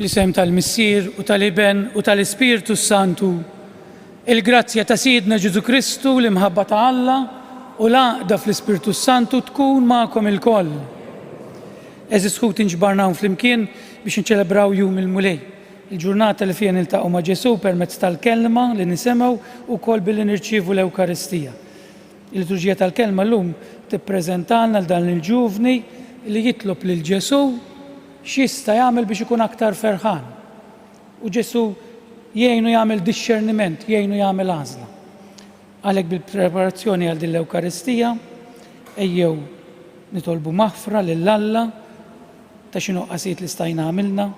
Fl-isem tal-Missier u tal-Iben u tal-Ispirtu Santu, il-grazzja ta' Sidna Ġesu Kristu l-imħabba ta' Alla u l-għaqda fl-Ispirtu Santu tkun ma'kom il-koll. Eżis ħut inġbarnaw fl-imkien biex nċelebraw jum il-mulej, il-ġurnata li fija niltaqgħu ma' Ġesu permezz tal-kelma li nisimgħu u koll billi nirċievu l-Ewkaristija. Il-liturġija tal-kelma llum tippreżentalna l dan il-ġuvni li jitlob lil Ġesu x'jista' jagħmel biex ikun aktar ferħan. U Ġesu jgħinu jagħmel disċerniment, jgħinu jagħmel għażla. Għalhekk bil-preparazzjoni għal din l-Ewkaristija ejjew nitolbu maħfra lil Alla ta' xi noqqasijiet li stajna għamilna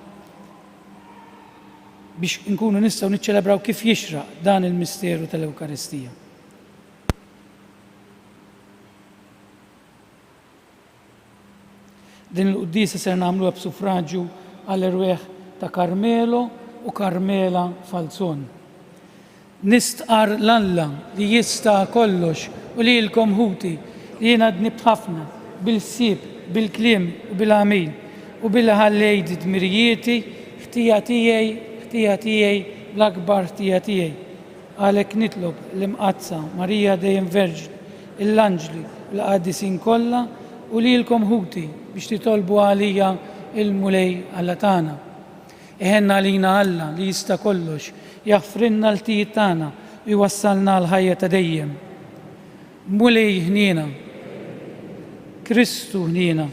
biex inkunu nistgħu niċċelebraw kif jixraq dan il-misteru tal-Ewkaristija. Din il-quddisa ser nagħmluha b'suffraġġju għall-irwieħ ta' Karmelo u Karmela Falzon. Nistqar l-Alla li jista' kollox u lilkom ħuti li jiena dnibt ħafna bil-ħsieb, bil-kliem u bil-għamil u bil-ħallejt dmirijieti ħtija tiegħi l-akbar ħtija tiegħi. Għalhekk nitlob l-imqazza Marija dejjem Verġni, l-anġli u l-qaddisin kollha u lilkom ħuti biex titolbu għalija il-mulej Alla tagħna. Iħenna għalina Alla li jista' kollox, jaħfrinna l-tijiet tagħna u jwassalna l-ħajja ta' dejjem. Mulej ħniena, Kristu ħniena,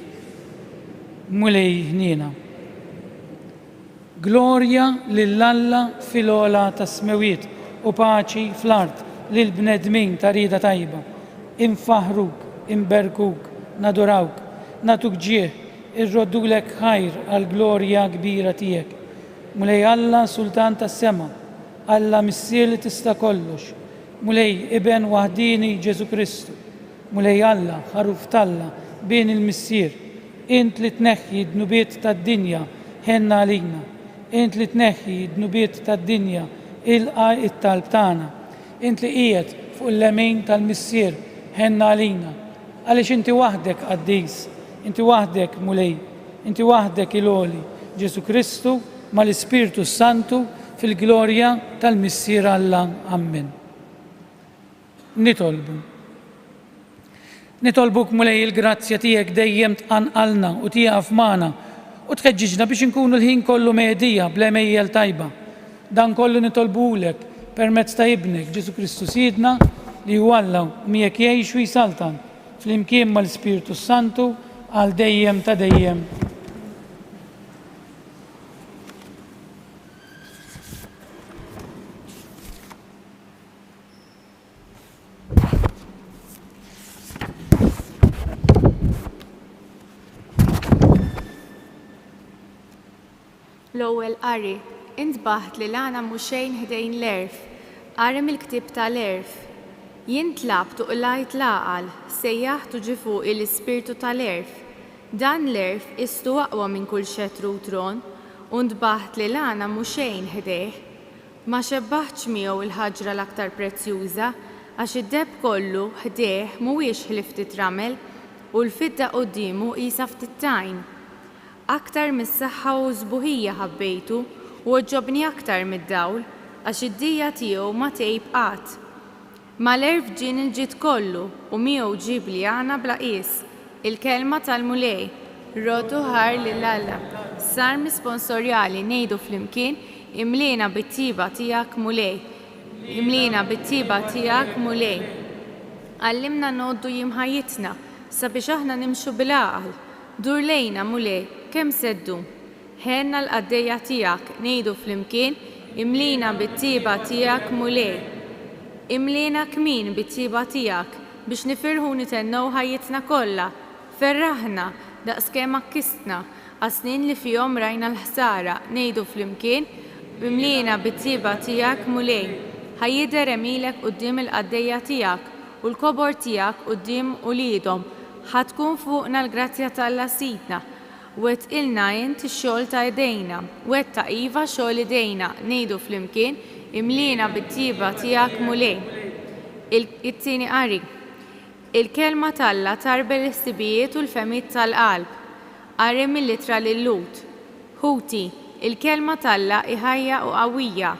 mulej ħniena. Glorja lill-Alla fil-ola ta' smewiet u paċi fl-art lill-bnedmin ta' rieda tajba. Infaħruk, imberkuk, nadurawk, natuk ġieħ, irroddulek ħajr għal-glorja kbira tiegħek. Mulej Alla Sultan tas-sema, Alla Missier li tista' kollox, mulej Iben waħdini Ġesu Kristu, mulej Alla ħaruf talla bejn il-Missier, int li tneħħi d-nubiet tad-dinja ħenna għalina, int li tneħħi d-nubiet tad-dinja ilqa it-talb tagħna, int li qiegħed fuq il-lemin tal-Missier ħenna għalina. Għaliex inti waħdek qaddis, inti waħdek mulej, inti waħdek il-għoli, Ġesu Kristu mal-Ispirtu Santu fil-glorja tal-Missier Alla. Amen. Nitolbuk mulej il-grazzja tiegħek dejjem tqanqalna u tieqaf magħna u tħeġġiġna biex inkunu l-ħin kollu meħdija bl-emejjel tajba. Dan kollu nitolbulek permezz ta' ibnek Ġesu Kristu Sidna li huwa Alla miegħek jgħix u jsaltan fl-imkien mal-Ispirtu Santu għal dejjem ta' dejjem. L-ewwel qari, intbaħt li l-għana mhux xejn ħdejn l-erf, qari mill-ktieb tal-erf. Jien tlabt u qlajt l-għaqal, sejjaħtu ġie fuq l-ispirtu tal-erf. Dan l-erf istu aqwa minn kull xettru u tron, u ntbaħt li l-għana mhux xejn ħdejh. Ma xebbaħtx miegħu l-ħaġra l-aktar prezzjuża, għax id-deb kollu ħdejh mhuwiex ħlief titramel u l-fidda qudiemu qisha ftit tajn. Aktar mis-saħħa u żbuħija ħabbejtu u ġobni aktar mid-dawl għax id-dija tiegħu ma tgħib qatt. Mal-erf ġien il-ġid kollu u miegħu ġib li għana bla qies il-kelma tal-mulej, rodu ħar lil Alla. Sarmi sponsorjali ngħidu flimkien imlina bit-tiba tiegħek mulej, imlina bit-tiba tiegħek mulej. Għallimna noddu jimħajjitna sabiex aħna nimxu bil-għaql. Dur lejna mulej, kemm seddu? Ħenna l-qaddejja tiegħek ngħidu flimkien imlina bit-tiba tiegħek mulej. Imlina kmin bit-tiba tiegħek biex nifirħu nitennew ħajjitna kollha. Ferraħna daqskemm akkistna għas-snin li fihom rajna l-ħsara ngħidu flimkien imlina bit-tiba tiegħek mulej. Ħajjidher emilek quddiem il-qaddejja tiegħek u l-kobor tiegħek quddiem uliedhom. Ħatkun fuqna l-grazzja tal-Alla Sidna. Wettqilna int ix-xogħol ta' idejna, wetta iva xogħol idejna ngħidu flimkien imlina bit-tiba tiegħek mulej. It-tieni qari. Il-kelma tal-Alla tarbel l-ħsibijiet u l-femiet tal-qalb. Qari mill-ittra lil Lut. Ħuti, Il-kelma talla iħajja u qawwija,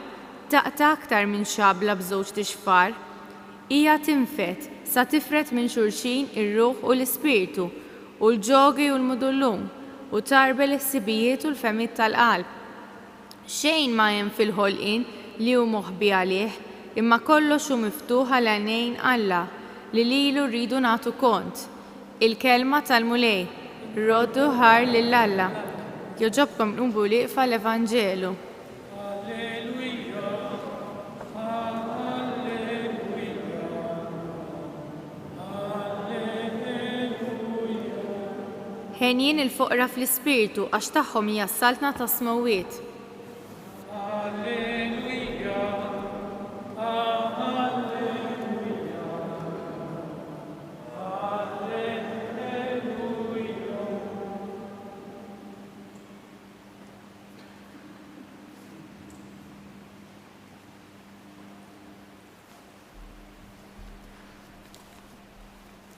taqta' aktar minn xabla b'żewġ tixfar. Hija tinfet sa tifret minn xulxin ir-ruħ u l-ispirtu u l-ġogi u l-mudullum u tarbel is-sibijiet u l-femiet tal-qalb. Xejn ma hemm fil-ħolqien li hu moħħbi għalih, imma kollox hu miftuħ għal għajnejn Alla li lilu rridu nagħtu kont. Il-kelma tal-mulej, roddu ħar lil Alla. Joġobkom nqumu lieqfa l-Evanġelu. Ħenjin il-foqra fl-ispirtu għax tagħhom hija s-saltna ta' smawiet.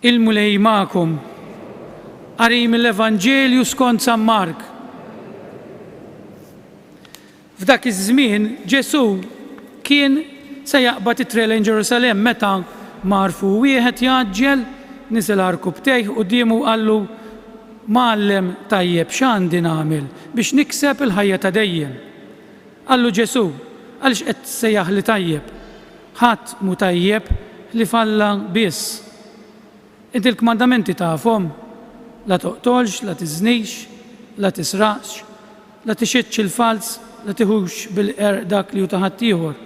Il-mulej ma'kom. Qari mill-Evanġelju skont San Mark. F'dak iż-żmien Ġesu kien se jaqbad it-triq lejn Ġerusalemm meta marfu wieħed jaġġel niżel arku btejh qudiemu qallu Mgħallem tajjeb x'għandi nagħmel biex nikseb il-ħajja ta' dejjem. Qallu Ġesu għaliex qed sejjaħ li tajjeb. Ħadd mu tajjeb li falla biss. Inti l-kmandamenti tafhom. La toqtolx, la tiżnix, la tisraqx, la tixitx il-fals, la tiħux bil-qerq dak li hu ta' ħaddieħor,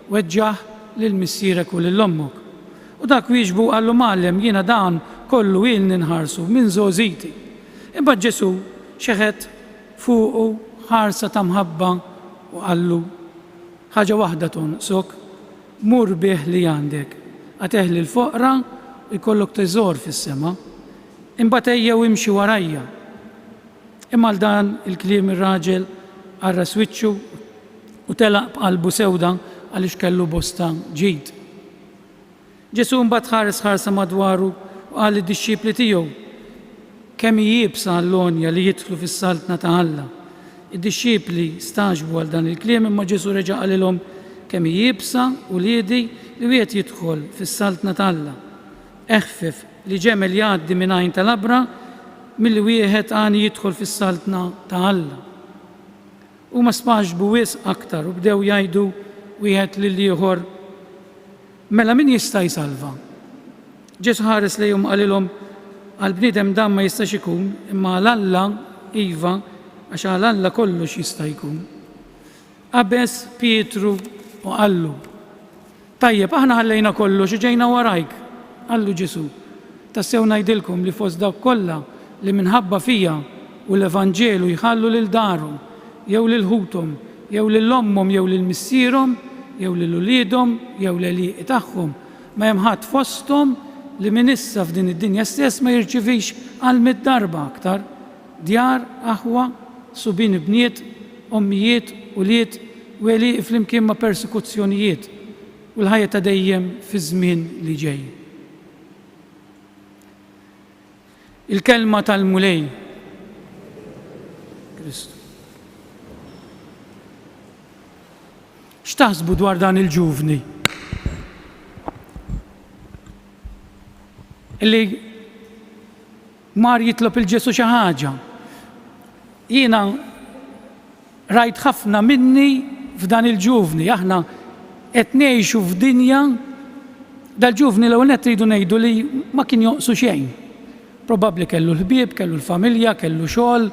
weġġaħ lil missierek u lil ommok. U dak wieġbu qallu Mgħallem jiena dan kollu ilni nħarsu minn żgħożiti. Imbagħad Ġesu xeħed fuqu ħarsa ta' mħabba u qallu ħaġa waħda tonqsok, mur bih li għandek, għateħli l-foqra u jkollok teżor fis-sema. Imbagħad ejja u imxi warajja. Imma għal dan il-kliem ir-raġel arra swiċċu u telaq b'qalbu sewda għaliex kellu bosta ġid. Ġesu mbagħad ħares ħarsa madwaru u qal lid-dixxipli tiegħu kemm jibsa għall-onja li jidħlu fis-saltna ta' Alla. Id-dixxipli staġbu għal dan il-kliem imma Ġesu reġa' qalilhom kemm jibsa u liedi li wieħed jidħol fis-saltna ta' Alla. Eħfef li ġemel jgħaddi minn għajn tal-abra milli wieħed għani jidħol fis-saltna ta' Alla. Huma spaġbu wisq aktar u bdew jgħidu wieħed lil ieħor mela min jista' jsalva. Ġesu ħares lejhom qalilhom għall-bniedem dan ma jistax ikun imma għal Alla iva għax għal Alla kollox jista' jkun. Qabeż Pietru u qallu tajjeb aħna ħallejna kollox u ġejna warajk. Qallu Ġesu tassew ngħidilkom li fost dawk kollha li minħabba fija u l-Evanġelu jħallu lil darhom, jew lil ħuthom, jew lil ommhom, jew lil missierhom, jew lil uliedhom, jew l-għelieqi tagħhom. Ma hemm ħadd fosthom li minn issa f'din id-dinja stess ma jirċivix għal 100 darba aktar. Djar, aħwa, subin bniet, ommijiet, ulied u għelieqi flimkien ma' persekuzzjonijiet u l-ħajja ta' dejjem fi żmien li ġej. Il-kelma tal-mulej. Kristu. X'taħsbu dwar dan il-ġuvni? Illi mar jitlob il-Ġesu xi ħaġa. Jiena rajt ħafna minni f'dan il-ġuvni. Aħna qed ngħixu f'dinja dal-ġuvni l-ewwel qed tridu ngħidu li ma kien joqsu xejn. Probabbli kellu l-ħbieb, kellu l-familja, kellu xogħol,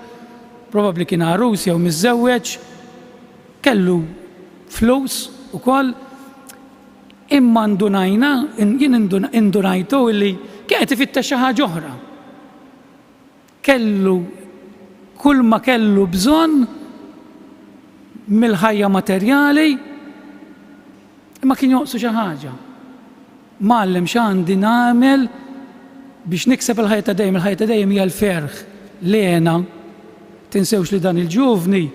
probabbli kien għarus jew miżżewweġ, kellu flus ukoll. Imma ndunajna, jien indunajtu li kienet ifittex xi ħaġa oħra. Kellu kull ma kellu bżonn mill-ħajja materjali, imma kien joqsu xi ħaġa. Mgħallem x'għandi nagħmel biex nikseb il-ħajja ta' dejjem. Il-ħajja ta' dejjem hija l-ferħ lena. Tinsewx li dan il-ġuvni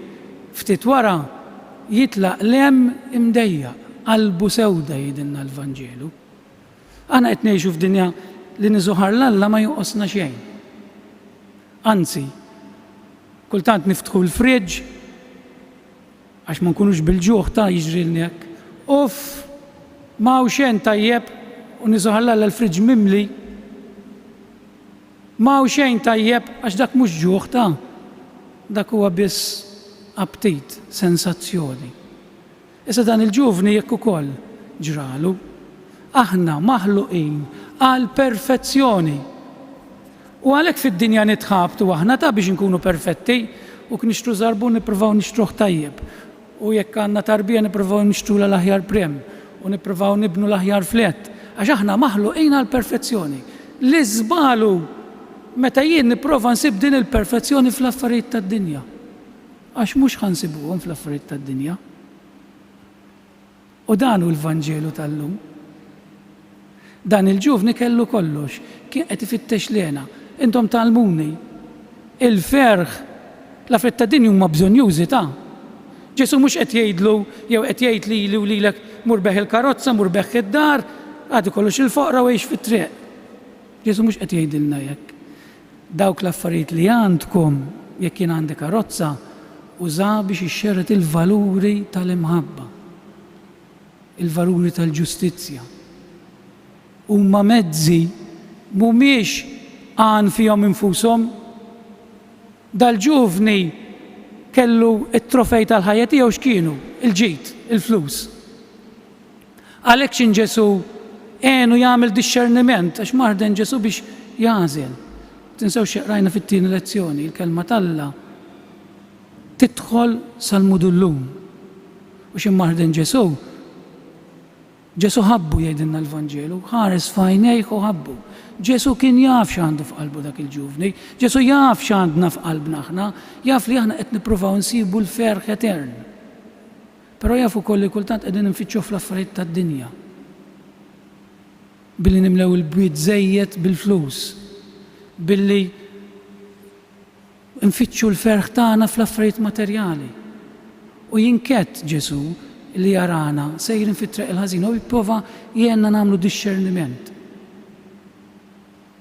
ftit wara jitlaq lem imdejjaq, qalbu sewda jgħidilna l-Vanġelu. Aħna qed ngħixu f'dinja li niżuħar l-Alla ma joqosna xejn. Anzi, kultant niftħu l-friġġ għax ma nkunux bil-ġuħ ta' jiġrilni hekk. M'hawn xejn tajjeb u niżoħalla l-friġ mimli. M'hawn xejn tajjeb għax dak mhux ġuħ ta' dak huwa biss aptit, sensazzjoni. Issa dan il-ġuvni jekk ukoll ġralu, aħna maħluqin għal perfezzjoni. U għalhekk fid-dinja nitħabtu aħna ta' biex nkunu perfetti u nixtru żarbu nippruvaw nixtruh tajjeb. U jekk għandna tarbija nippruvaw nixtru l-aħjar prem u nippruvaw nibnu l-aħjar flett. Għax aħna maħluqin għal perfezzjoni. Li żbalu meta jien nipprova nsib din il-perfezzjoni fl-affarijiet tad-dinja. Għax mhux ħansibuhom fl-affarijiet tad-dinja. U dan hu l-Vanġelu tal-lum. Dan il-ġuvni kellu kollox, kien qed ifittex lena. Intom talmuni, il-ferħ, l-affarijiet tad-dinja huma bżonjużi ta'. Ġesu mhux qed jgħidlu jew qed jgħid lili u lilek murbeħ il-karozza, murbeħ id-dar, għadu kollox il-foqra u għex fit-triq. Ġesu mhux qed jgħidilna hekk. Dawk l-affarijiet li għandkom jekk jien għandi karozza uża biex ixxerret il-valuri tal-imħabba, il-valuri tal-ġustizzja. Huma mezzi mhumiex għan fihom infushom. Dal-ġuvni kellu it-trofej tal-ħajja tiegħu x'kienu? Il-ġid, il-flus. Għalhekk x'in Ġesu għenu jagħmel disċerniment għax marden Ġesu biex jagħżel. Tinsewx xeqrajna fit-tieni lezzjoni, il-kelma talla tidħol sal-mudullum. U x'immarden Ġesu ħabbu jgħidilna l-Vanġelu, ħares f'għajnejh u ħabbu. Ġesu kien jaf x'għandu f'qalbu dak il-ġuvni, Ġesu jaf x'għandna f'qalbna aħna, jaf li aħna qed nippruvaw nsibu l-ferħ etern. Però jaf ukoll li kultant qegħdin nfittxu fl-affarijiet tad-dinja. Billi nimlew il-bwiet żejjed bil-flus, billi nfittxu l-ferħ tagħna fl-affarijiet materjali. U jinkett Ġesu li jarana sejrin fit-triq il-ħażin u jipprova jgħinna nagħmlu disċerniment.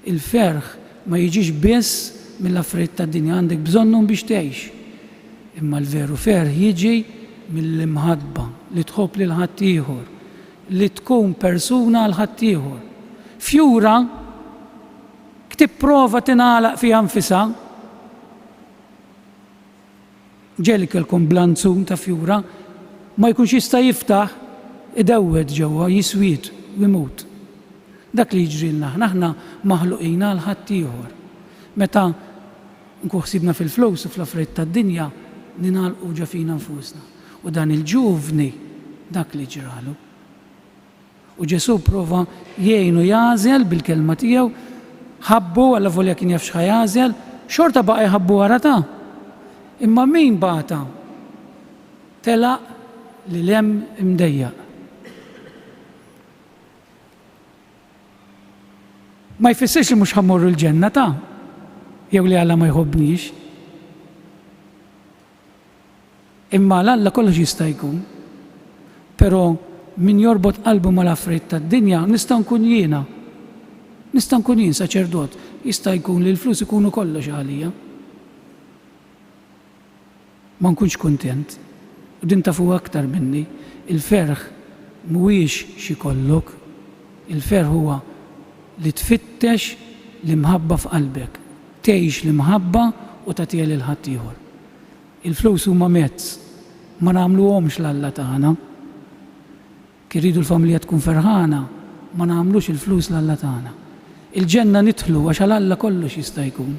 Il-ferħ ma jiġix biss mill-affarijiet tad-dinja, għandek bżonnhom biex tgħix. Imma l-veru ferħ jiġi mill-imħabba li tħobb lil ħadd ieħor, li tkun persuna għal ħadd ieħor. Fjura tipprova tingħalaq fiha nfisha. Ġeli kellkom blanzun ta' fjura ma jkunx jista' jiftaħ idewwed ġewwa jiswied u jmut. Dak li jiġrilna aħna maħluqin għal ħadd ieħor. Meta nkun ħsibna fil-flus u fl-affarijiet tad-dinja ningħalqu ġa fina nfusna. U dan il-ġuvni dak li ġralu. U Ġesu prova jgħinu jagħżel bil-kelma tiegħu, ħabbu alla volja kien jaf x'ħajażel, xorta baqa' jħabbu wara ta'. Imma min bata? Telaq li lem imdejjaq. Ma jfissirx li mhux ħammorru l-ġenna ta' jew li Alla ma jħobbniex. Imma l-Alla kollox jista' jkun. Però min jorbot qalbu mal-affarijiet tad-dinja nista' nkun jiena. Nista' nkun jien saċerdot, jista' jkun li l-flus ikunu kollox għalija. Ma nkunx kuntent. U din tafu aktar minni, il-ferħ mhuwiex xi kollok, il-ferħ huwa li tfittex l-imħabba f'qalbek, tgħix l-imħabba u tagħtiha lil ħadd ieħor. Il-flus huma mezz, ma nagħmluhomx l-Alla tagħna. Kien iridu l-familja tkun ferħana, ma nagħmlux il-flus l-Alla tagħna. Il-ġenna nidħlu għax għall-Alla kollox jista' jkun.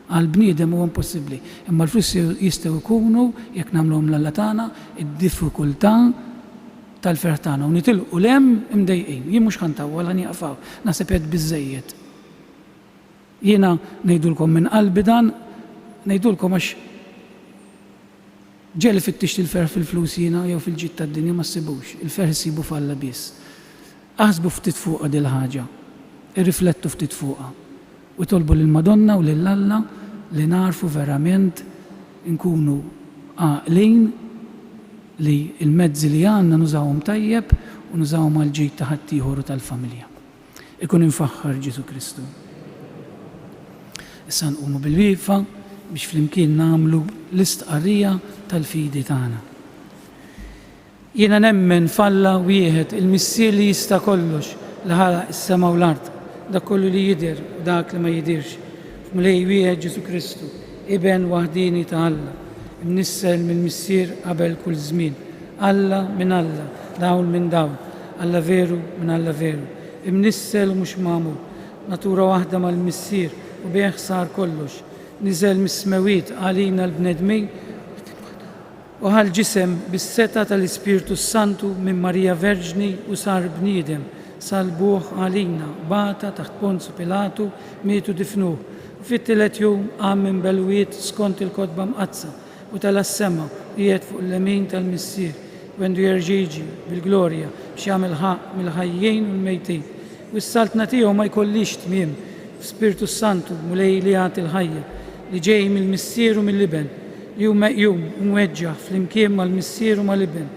Għal-bniedem huwa impossibbli, imma l-flus jistgħu jkunu jekk nagħmluhom l-Alla tagħna id-diffikultà tal-ferħ tagħna u nitilqu l-hemm imdejqin. Jien mhux ħantawwal ħan jaqfaw, naħseb qed biżżejjed. Jiena ngħidulkom minn qalbi dan, ngħidulkom għax ġeli fittixti l-ferħ fil-flus jiena jew fil-ġid tad-dinja ma ssibux, il-ferħ issibu f'Alla biss. Aħsbu ftit fuqha dil ħaġa, irriflettu ftit fuqha u tolbu lill-Madonna u lill-Alla li narfu verament nkunu għaqlin li il-mezzi li għandna nużawhom tajjeb u nużawhom għal-ġid ta' ħadd ieħor u tal-familja. Ikun infaħħar Ġesu Kristu. Issa nqumu bil-wieqfa biex flimkien nagħmlu l-istqarrija tal-fidi tagħna. Jiena nemmen falla wieħed il-missier li jista' kollox li ħalaq is-sema u l-ard, dak kollu li jidher u dak li ma jidirx. F'mulej wieħed Ġesu Kristu, iben waħdini ta' Alla, imnissel mill-missier qabel kull żmien. Alla minn Alla, dawl minn dawl, Alla veru minn Alla veru, imnissel u mhux magħmul, natura waħda mal-missier u bih sar kollox. Niżel mis-smawiet għalina l-bnedmin u ħal-ġisem bis-seta tal-Ispirtu Santu minn Marija Verġni u sar bniedem, salbuh għalina, bata taħt Ponzu Pilatu, mietu difnuh. U fit-tielet jum qam minn belwiet skont il-kotba mqazza u tal-assema qiegħed fuq l-lemin tal-missier wendu jerġiġi bil-glorja biex jagħmel ħaq mill-ħajjin u l-mejtin. U s-saltna tiegħu ma jkollix tmiem f'Spiritu Santu mulej li jagħti l-ħajja li ġej mill-missier u mill-liben li hu meqjum u mweġġaħ flimkien mal-missier u mal-liben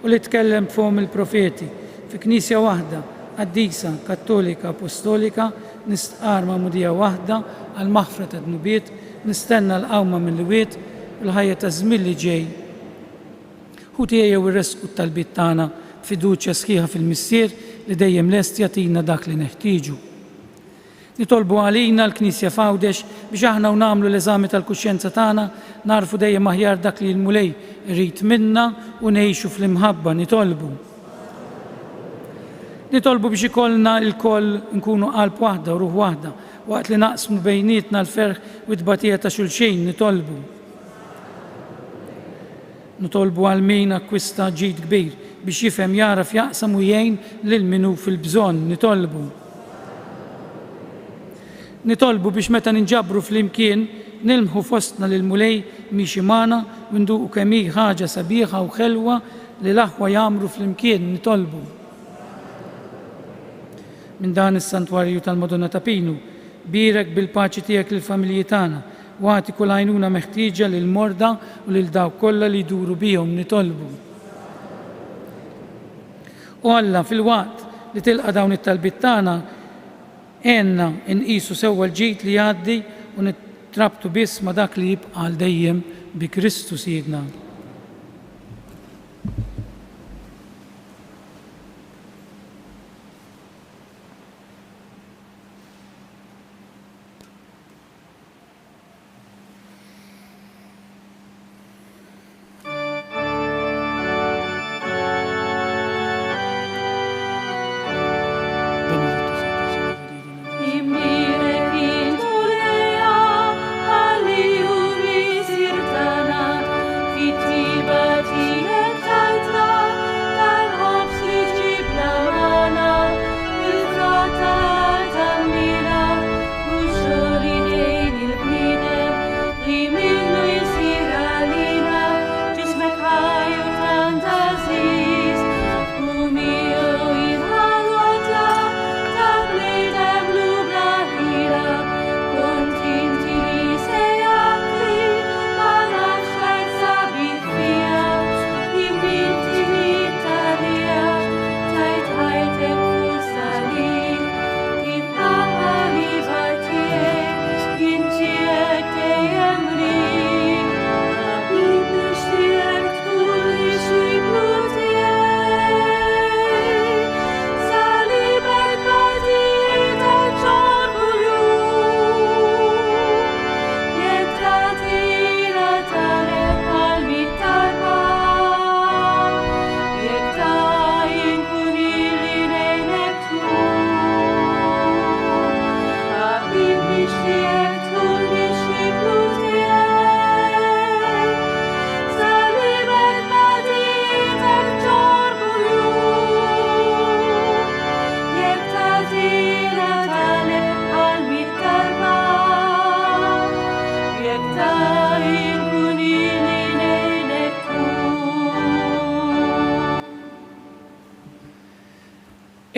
u li tkellem f'hom il-profeti fi knisja waħda qaddisa kattolika apostolika nistqar ma'mudija waħda għal maħfra ta' dnubiet nistenna l-qawma mill-wiet u l-ħajja ta' żmien li ġej. Hu tiegħi ir-resqu tal-bit tagħna fiduċja sħiħa fil-missier li dejjem lest jagħtina dak li neħtieġu. Nitolbu għalina l-Knisja Fawdex biex aħna u nagħmlu l-eżami tal-kuxjenza tagħna narfu dejjem aħjar dak li l-mulej irid minna u ngħixu fl-imħabba Nitolbu biex ikollna l-koll nkunu qalb waħda u ruħ waħda waqt li naqsmu bejnietna l-ferħ u t-tbatija ta' xulxejn Nitolbu għal min akkwista ġid kbir biex jifhem jaraf jaqsam u jgħin lil minu fil-bżonn Nitolbu biex meta ninġabru fl-imkien nilmħu fostna lil mulej miexi magħna u nduqu kemm hi ħaġa sabiħa u ħelwa li l-aħwa jagħmlu fl-imkien nitolbu. Minn dan is-santwarju tal-Madonna ta' Pinu, birek bil-paċi tiegħek lill-familji tagħna u għati kull għajnuna meħtieġa lil morda u lil dawk kollha li jduru bihom nitolbu. U Alla fil-waqt li tilqa' dawn it-talbiet tagħna għenna inqisu sewwa l-ġid li jgħaddi u nittrabtu biss ma' dak li jibqa' għal dejjem bi Kristu Siedna.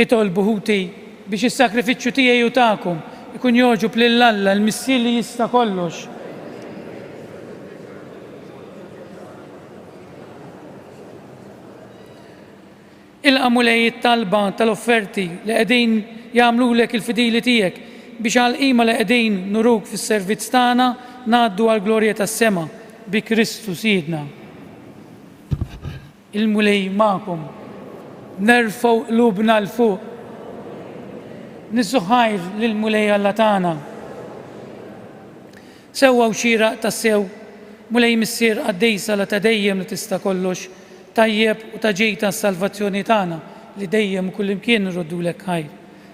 Itolbu ħuti biex is-sakrifiċċju tiegħi u tagħkom ikun joġob lil Alla l-missier li jista' kollox. Il-qamulej it-talba tal-offerti li qegħdin jagħmlulek il-fidili tiegħek biex għall-qima li qegħdin nuruk fis-servizz tagħna ngħaddu għall-glorja tas-sema bi Kristu Siedna. il-mulej ma'kom, nerfgħu qlubna l-fuq, nissu ħajr lill-mulej Alla tagħna. Sewwa u xieraq tassew, mulej missier għaddejsa la ta' dejjem li tista' kollox, tajjeb u ta' ġejta s-salvazzjoni tagħna li dejjem u kullimkien irroddulek ħajr.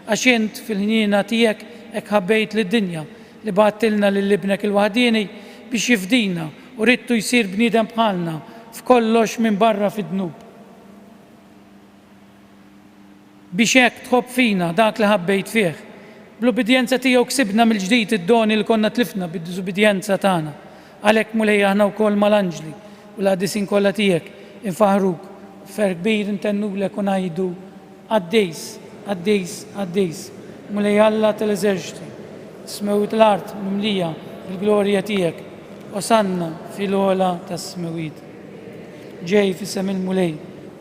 Għax int fil-ħniena tiegħek hekk ħabbejt lid-dinja li bgħattilna lill-ibnek il-waħdieni biex jifdina u ridtu jsir bniedem bħalna f'kollox minn barra fid-dnub. Biex hekk tħobb fina dak li ħabbejt fih. Bl-ubidjenza tiegħu ksibna mill-ġdid id-doni li konna tlifna bid-diżubidjenza tagħna. Għalhekk mulej aħna wkoll mal-anġli u l-qaddisin kollha tiegħek infaħruk fer kbir intennulek u ngħidu għaddejs, għaddejs, għaddejs. Mulej Alla tal-eżerċiti, smewit l-art mimlija bil-glorja tiegħek, osanna fil-ola tas-smewit. Ġej f'isem il-mulej,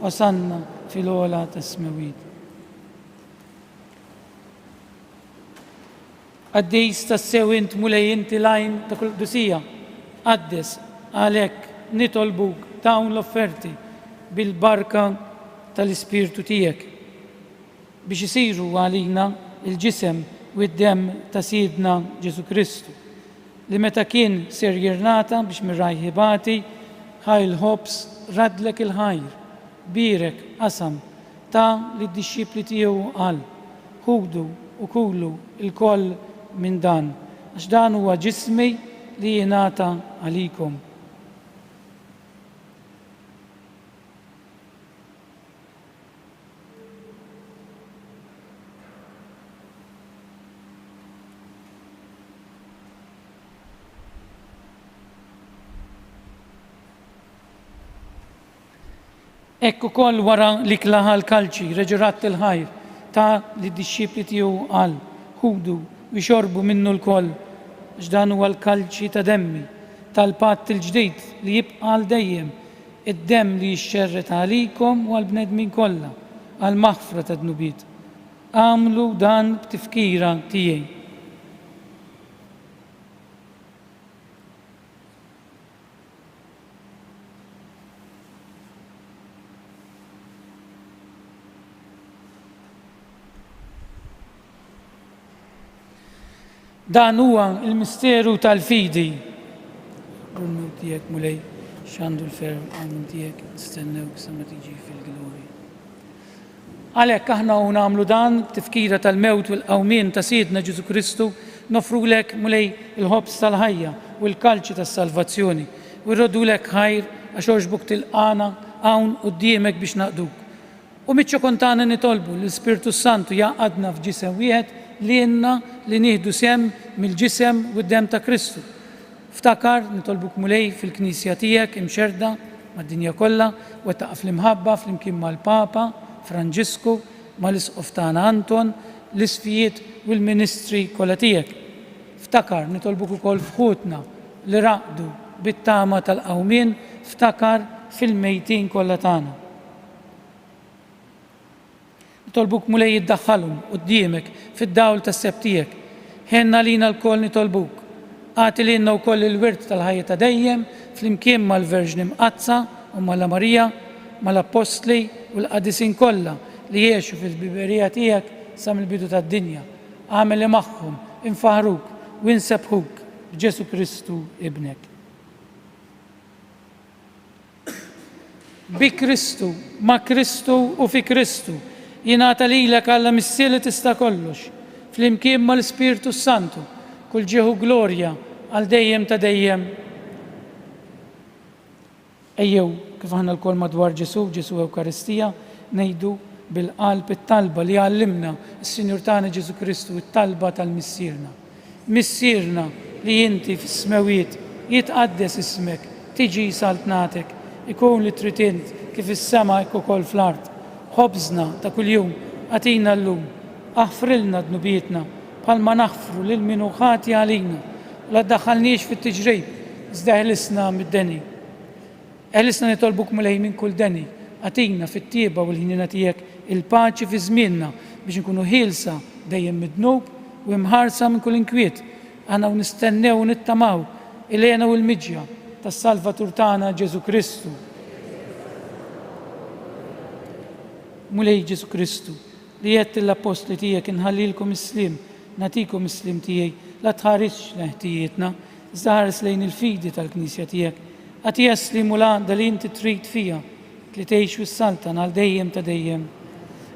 osanna fil-ola tas-smewit. Għaddejs tassew int mulej inti lajn ta' kull qdusija, għaddes għalhekk nitolbuk dawn l-offerti bil-barka tal-Ispirtu tiegħek biex isiru għalina il-ġisem u d-dem ta' Sidna Ġesu Kristu li meta kien ser jirnata biex mirrajħibati ħajl ħobs radlek il-ħajr, birek qasam ta' li d-dixxipli tiegħu qal ħudu u kulu il-koll minn dan, għax dan huwa ġismi li jingħata għalikom. Ekku koll wara li klaħa l-kalċi, reġerat il-ħajr, ta' li d-dixxipli tiegħu qal ħudu u jxorbu minnu l-koll, x'dan huwa l-kalċi ta' demmi, tal-patt il-ġdid li jibqa' għal dejjem, id-demm li jixxerret għalikom u għall-bnedmin kollha, għall-maħfra ta' dnubiet. Għamlu dan b'tifkira tiegħi. Dan huwa il-misteru tal-fidi. Għunnu tijek mulej, xandu l-ferm għannu tijek, nistennew sa ma tiġi fil-glorja. Għalhekk aħna u nagħmlu dan tifkira tal-mewt u l-qawmien ta' Sidna Ġesu Kristu, nofrulek mulej il-ħobs tal-ħajja u l-kalċi tas-salvazzjoni u rrodulek ħajr għax oġbuk tilqana hawn quddiemek biex naqduk. U miċċo kontana nitolbu l-Ispirtu Santu jaqadna f'ġisem wieħed li jenna li nieħdu sem mill-ġisem u d-dem ta' Kristu. Ftakar nitolbuk mulej fil-Knisja tiegħek imxerda mad-dinja kollha u taqaf l-imħabba flimkien mal-Papa Franġisku, mal-Isqof tagħna Anton, l-isfijiet u l-ministri kollha tiegħek. Ftakar nitolbuk ukoll fħutna li raqdu bit-tama tal-qawmien, ftakar fil-mejtin kollha tagħna. Nitolbuk mulej jiddaħħalhom quddiemek fid-dawl tas-seb tiegħek. Ħenna lina l-koll nitolbuk. Għati lilna wkoll il-wirt tal-ħajja ta' dejjem flimkien mal-Verġni Mqazza u mal-Marija, mal-Apostli u l-qadisin kollha li jgħixu fil-biberija tiegħek sa mill-bidu tad-dinja. Għamel li magħhom infaħruk u insebħuk b'Ġesu Kristu ibnek. Bi Kristu, ma' Kristu u fi Kristu jingħata lilek Alla missier li tista' kollox, flimkien mal-Ispirtu Santu, kull ġieħu glorja għal dejjem ta' dejjem. Ejjew, kif aħna l-kol madwar Ġesu Ewkaristija, ngħidu bil-qalb it-talba li għallimna s-Sinjur tagħna Ġesu Kristu, it-talba tal-missierna. Missierna li inti fis-smewiet jitqaddes ismek, tiġi saltnatek, ikun li trid int kif is-sema hekk ukoll fl-art. Ħobżna ta' kuljum għatina llum, aħfrilna dnubietna bħalma naħfru lil min hu ħati għalina, la ddaħħalniex fit-tiġrib, iżda ħelisna mid-deni. Ħelisna nitolbuk mulej minn kull deni, għatina fit-tieba u l-ħinina tiegħek il-paċi fi żmienna biex nkunu ħielsa dejjem mid-dnub u imħarsa minn kull inkwiet. Aħna nistennew u nittamaw il-għena u l-miġja tas-Salvatur tagħna Ġesu Kristu. mulej Ġesu Kristu, li jett l-apostli tijek inħallilkom islim, natikom islim tijaj, la tħarisx leħtijietna, zdaħares lejn il-fidi tal-Knisja tijek, għati jaslim u la li inti trid fija, li teħx wis-saltan għal dejjem ta' dejjem.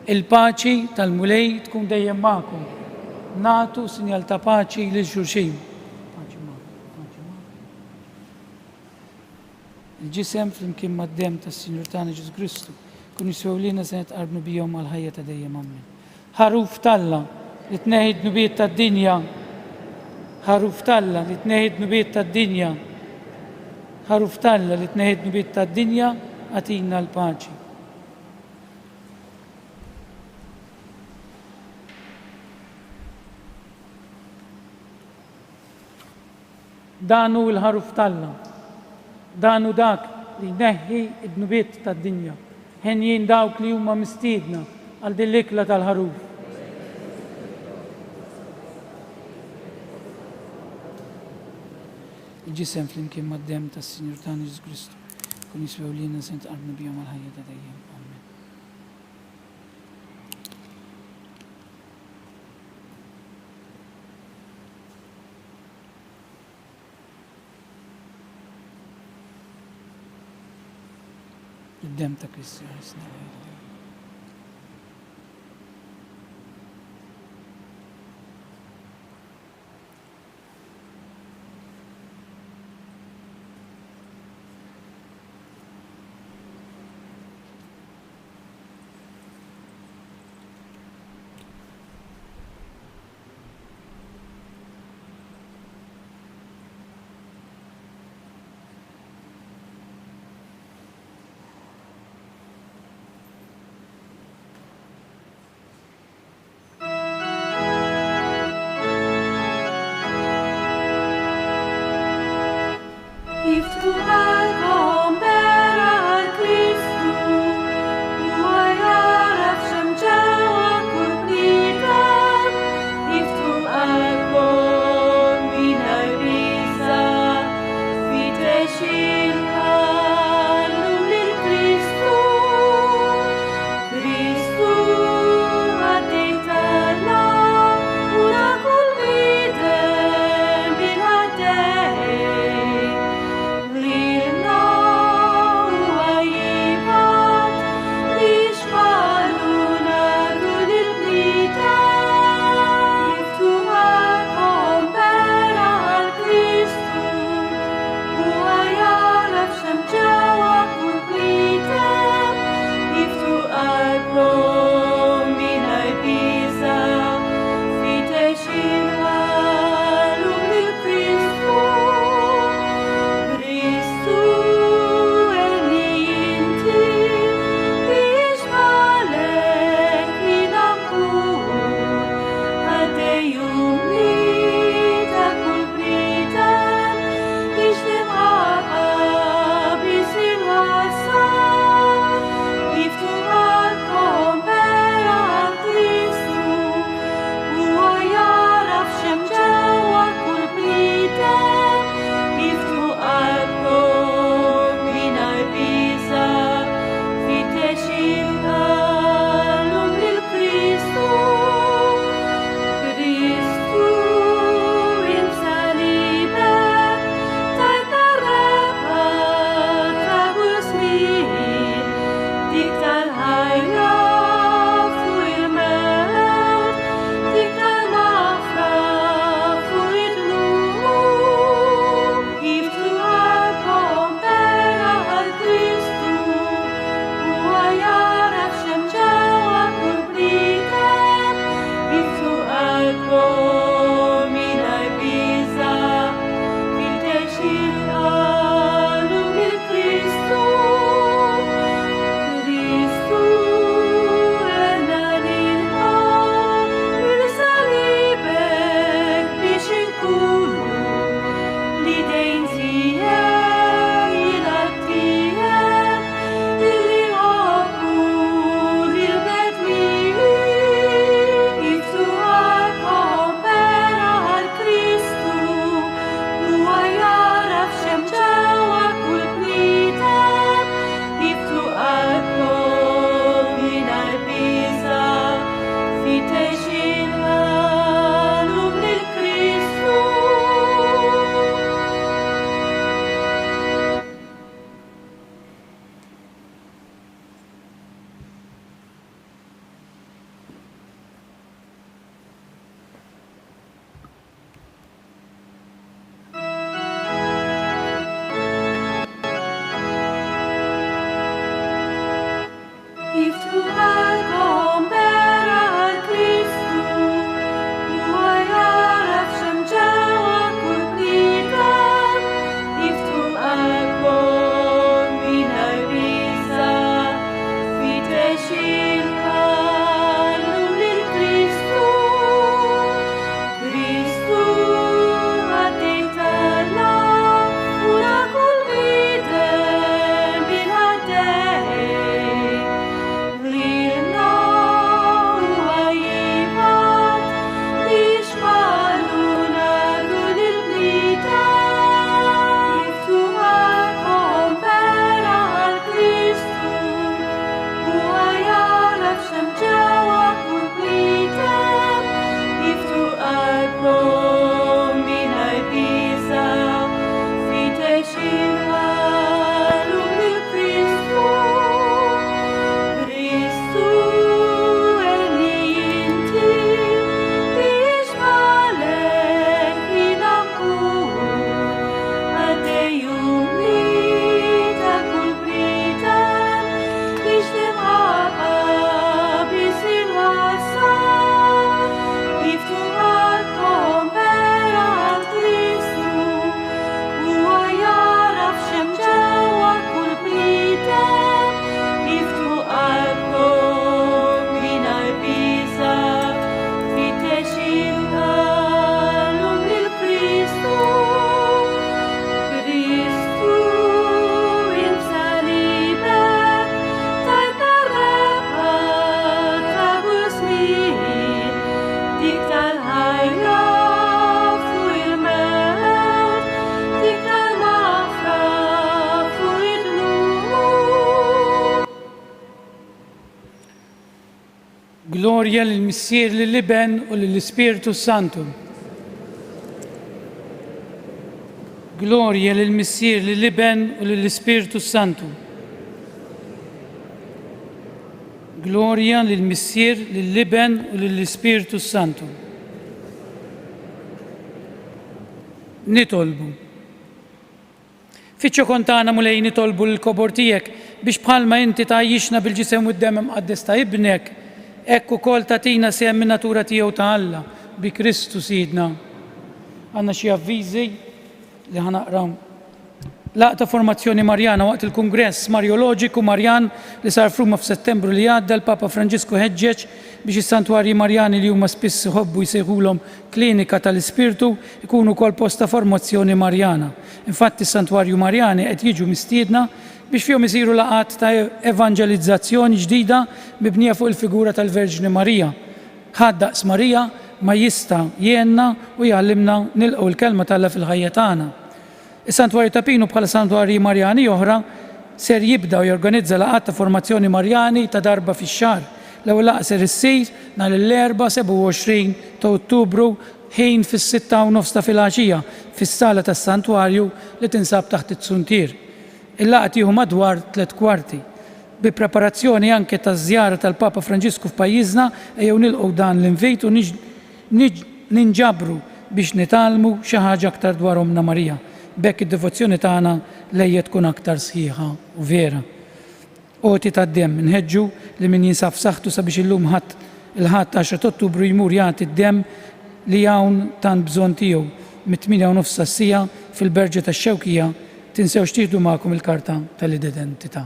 Il-paċi tal-mulej tkun dejjem ma'kom, natu sinjal ta' paċi lil xulxin. Il-ġisem fl-imkien mad-dem tas-Sinjur tagħna Ġesu Kristu kun jiswew lina se netqarbnu bihom għal ħajja ta' dejjem ammen. Ħaruf talla li tneħid nubiet tad-dinja. Ħaruf talla li tneħid nubiet tad-dinja. Ħaruf talla li tneħid nubiet tad-dinja għatina l-paċi. Danu l-ħaruf talla. Danu dak li neħi id-nubiet tad-dinja. Ħenjin dawk li huma mistiedna għal din l-ikla tal-ħaruf. Il-ġisem fl-imkien mad-dem tas-Sinjur tagħna Ġesu Kristu kun jiswew lina se netqarbnu bihom għal ħajja ta' dejjem. Amen. Id-dem ta' Kristu ħisna. Gloria lill-Missier lill-Iben u lill-Ispiritu Santu. Gloria lill-Missier lill-Iben u lill-Ispiritu Santu. Gloria lill-Missier lill-Iben u lill-Ispiritu Santu. Nitolbu. Fiċċo kontana mulej nitolbu l-kobor tiegħek biex bħalma inti tgħajjixna bil-ġisem u d-dem imqaddes ta' ibnek, hekk ukoll tagħtina sehem min-natura tiegħu ta' Alla bi Kristu Sidna. Għandna xi avviżi li ħanaqraw. Laqta formazzjoni Marjana waqt il-Kungress Marjoloġiku Marjan li sar f'Ruma f'Settembru li għadda l-Papa Franġisku ħeġġeġ biex is-santwarji Marjani li huma spiss iħobbu jsejħulhom klinika tal-Ispirtu ikunu wkoll post ta' formazzjoni Marjana. Infatti is-santwarju Marjani qed jiġu mistiedna biex fihom isiru laqat ta' evanġelizzazzjoni ġdida mibnija fuq il-figura tal-Verġni Marija. Ħaddaqs Marija ma jista' jgħinna u jgħallimna nilqgħu l-kelma tal-Alla fil-ħajja tagħna. Is-Santwarju ta' Pinu bħala santwarji Marjani oħra ser jibda u jorganizza laqgħat ta' formazzjoni Marjani ta' darba fix-xahar. L-ewwel laqgħa ser issir nhar l-Erbgħa 27 ta' Ottubru ħin fis-6:30 ta' filgħaxija fis-sala tas-Santwarju li tinsab taħt it-Suntier. Il-laqgħa tieħu madwar 3 kwarti. Bi preparazzjoni anke taż-żjara tal-Papa Franġisku f'pajjiżna ejjew nilqgħu dan l-invit u ninġabru biex nitalmu xi ħaġa aktar dwar Omna Marija. Bekk id-devozzjoni tagħna lejja tkun aktar sħiħa u vera. Oti tad-demm nħeġġu li min jinsab f'saħħtu sabiex illum il-ħadd 10 Ottubru jmur jagħti d-demm li hawn tant bżonn tiegħu mit-8:30 sija fil-Berġa tax-Xewkija. Tinsewx tieħdu magħkom il-karta tal-identità.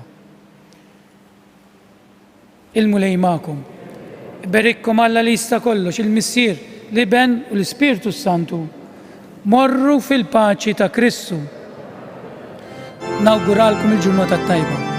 Il-mulej magħkom. Berikkom Alla li jista' kollox, il-Missier, l-Iben u l-Ispiritu Santu. Morru fil-paċi ta' Kristu. Nawguralkom il-ġurnata tajba.